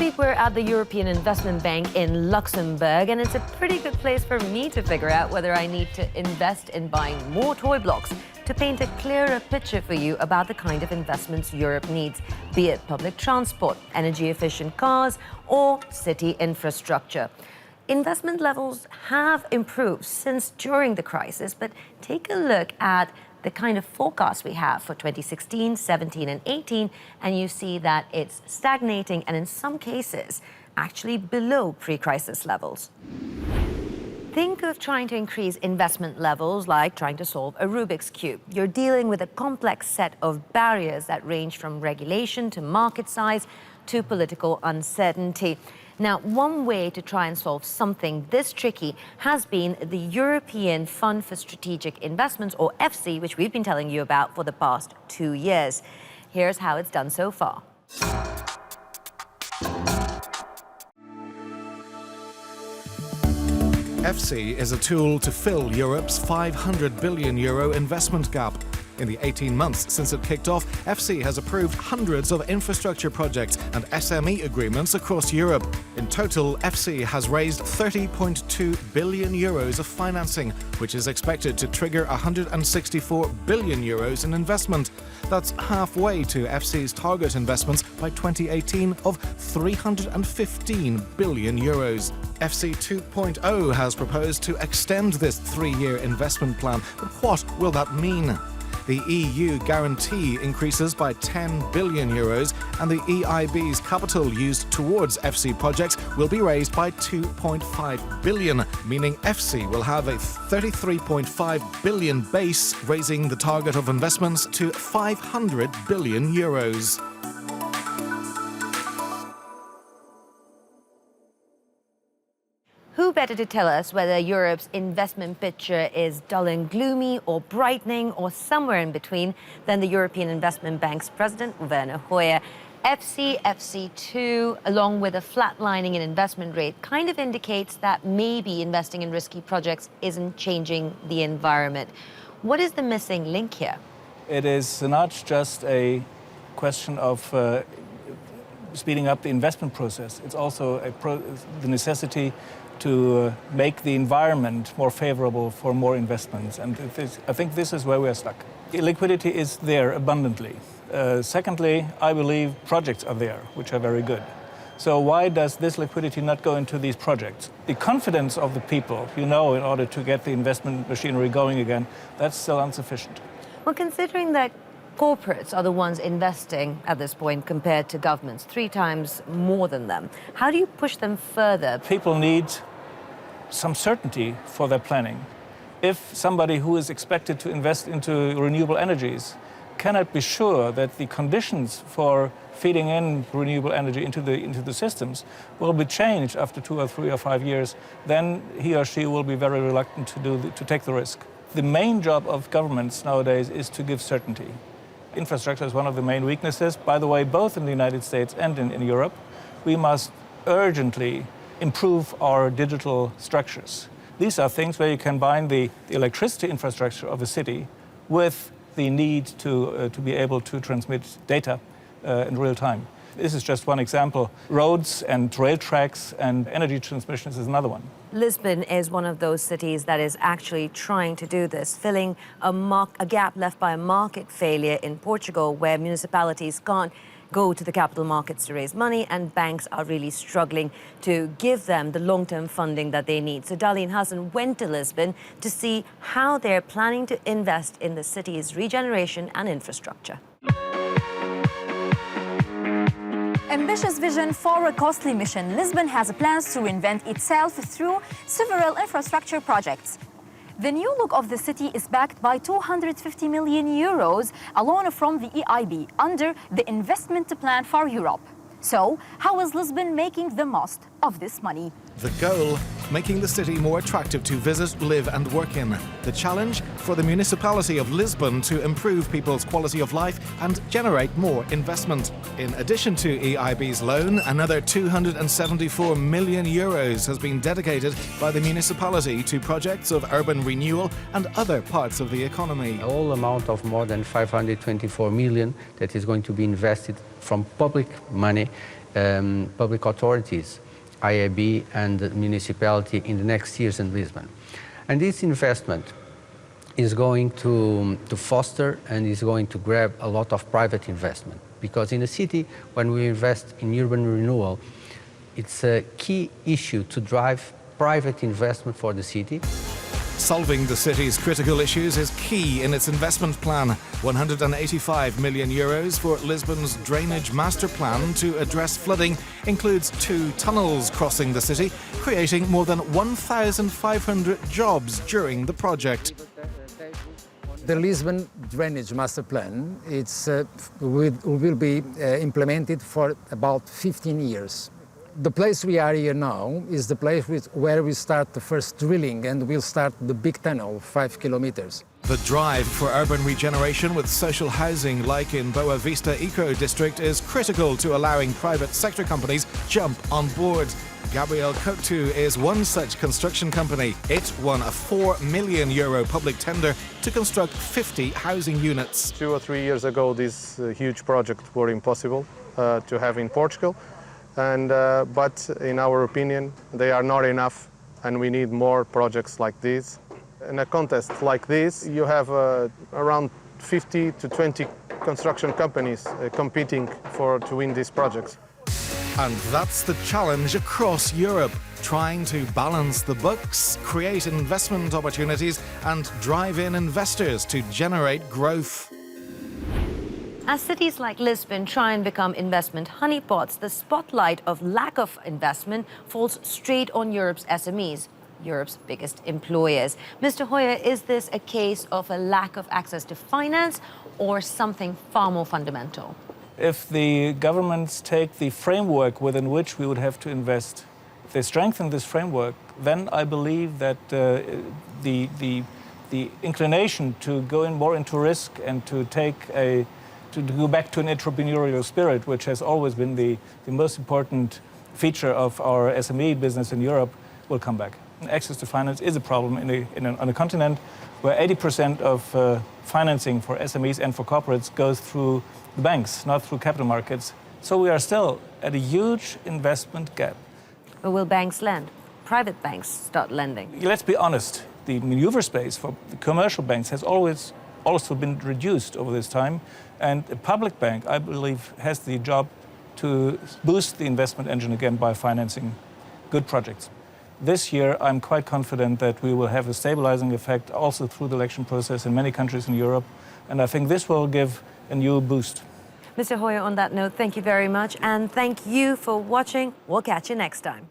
week we're at the European Investment Bank in Luxembourg, and it's a pretty good place for me to figure out whether I need to invest in buying more toy blocks to paint a clearer picture for you about the kind of investments Europe needs, be it public transport, energy-efficient cars, or city infrastructure. Investment levels have improved since during the crisis, but take a look at the kind of forecast we have for 2016, 17, and 18, and you see that it's stagnating and in some cases actually below pre-crisis levels. Think of trying to increase investment levels like trying to solve a Rubik's Cube. You're dealing with a complex set of barriers that range from regulation to market size to political uncertainty. Now, one way to try and solve something this tricky has been the European Fund for Strategic Investments, or EFSI, which we've been telling you about for the past 2 years. Here's how it's done so far. EFSI is a tool to fill Europe's €500 billion investment gap. In the 18 months since it kicked off, EFSI has approved hundreds of infrastructure projects and SME agreements across Europe. In total, EFSI has raised €30.2 billion of financing, which is expected to trigger €164 billion in investment. That's halfway to EFSI's target investments by 2018 of €315 billion. EFSI 2.0 has proposed to extend this 3-year investment plan, but what will that mean? The EU guarantee increases by €10 billion, and the EIB's capital used towards EFSI projects will be raised by €2.5 billion, meaning EFSI will have a €33.5 billion base, raising the target of investments to €500 billion. Who better to tell us whether Europe's investment picture is dull and gloomy or brightening or somewhere in between than the European Investment Bank's president, Werner Hoyer. EFSI, EFSI2, along with a flatlining in investment rate, kind of indicates that maybe investing in risky projects isn't changing the environment. What is the missing link here? It is not just a question of speeding up the investment process. It's also the necessity to make the environment more favorable for more investments. And I think this is where we are stuck. The liquidity is there abundantly. Secondly, I believe projects are there, which are very good. So why does this liquidity not go into these projects? The confidence of the people, in order to get the investment machinery going again, that's still insufficient. Well, considering that corporates are the ones investing at this point compared to governments, 3 times more than them, how do you push them further? People need some certainty for their planning. If somebody who is expected to invest into renewable energies cannot be sure that the conditions for feeding in renewable energy into the systems will be changed after 2 or 3 or 5 years, then he or she will be very reluctant to take the risk. The main job of governments nowadays is to give certainty. Infrastructure is one of the main weaknesses, by the way, both in the United States and in Europe. We must urgently improve our digital structures. These are things where you combine the electricity infrastructure of a city with the need to be able to transmit data in real time. This is just one example. Roads and rail tracks and energy transmissions is another one. Lisbon is one of those cities that is actually trying to do this, filling a gap left by a market failure in Portugal, where municipalities can't go to the capital markets to raise money, and banks are really struggling to give them the long-term funding that they need. So Darlene Hassan went to Lisbon to see how they're planning to invest in the city's regeneration and infrastructure. Ambitious vision for a costly mission, Lisbon has plans to reinvent itself through several infrastructure projects. The new look of the city is backed by €250 million, a loan from the EIB under the Investment Plan for Europe. So, how is Lisbon making the most of this money? The goal, making the city more attractive to visit, live and work in. The challenge, for the municipality of Lisbon to improve people's quality of life and generate more investment. In addition to EIB's loan, another €274 million has been dedicated by the municipality to projects of urban renewal and other parts of the economy. A whole amount of more than 524 million that is going to be invested from public money public authorities, IAB and the municipality in the next years in Lisbon. And this investment is going to foster and is going to grab a lot of private investment. Because in a city, when we invest in urban renewal, it's a key issue to drive private investment for the city. Solving the city's critical issues is key in its investment plan. 185 million euros for Lisbon's drainage master plan to address flooding includes 2 tunnels crossing the city, creating more than 1,500 jobs during the project. The Lisbon Drainage Master Plan will be implemented for about 15 years. The place we are here now is the place where we start the first drilling, and we'll start the big tunnel, 5 kilometers. The drive for urban regeneration with social housing like in Boa Vista Eco District is critical to allowing private sector companies jump on board. Gabriel Coutu is one such construction company. It won a €4 million public tender to construct 50 housing units. 2 or 3 years ago, these huge projects were impossible to have in Portugal. But in our opinion, they are not enough, and we need more projects like these. In a contest like this, you have around 50 to 20 construction companies competing to win these projects. And that's the challenge across Europe, trying to balance the books, create investment opportunities, and drive in investors to generate growth. As cities like Lisbon try and become investment honeypots, the spotlight of lack of investment falls straight on Europe's SMEs, Europe's biggest employers. Mr. Hoyer, is this a case of a lack of access to finance or something far more fundamental? If the governments take the framework within which we would have to invest, if they strengthen this framework, then I believe that the inclination to go in more into risk and to go back to an entrepreneurial spirit, which has always been the most important feature of our SME business in Europe, will come back. And access to finance is a problem on a continent where 80% of financing for SMEs and for corporates goes through the banks, not through capital markets. So we are still at a huge investment gap. Or will banks lend? Private banks start lending? Let's be honest, the maneuver space for the commercial banks has always also been reduced over this time. And a public bank, I believe, has the job to boost the investment engine again by financing good projects. This year, I'm quite confident that we will have a stabilizing effect also through the election process in many countries in Europe. And I think this will give a new boost. Mr. Hoyer, on that note, thank you very much. And thank you for watching. We'll catch you next time.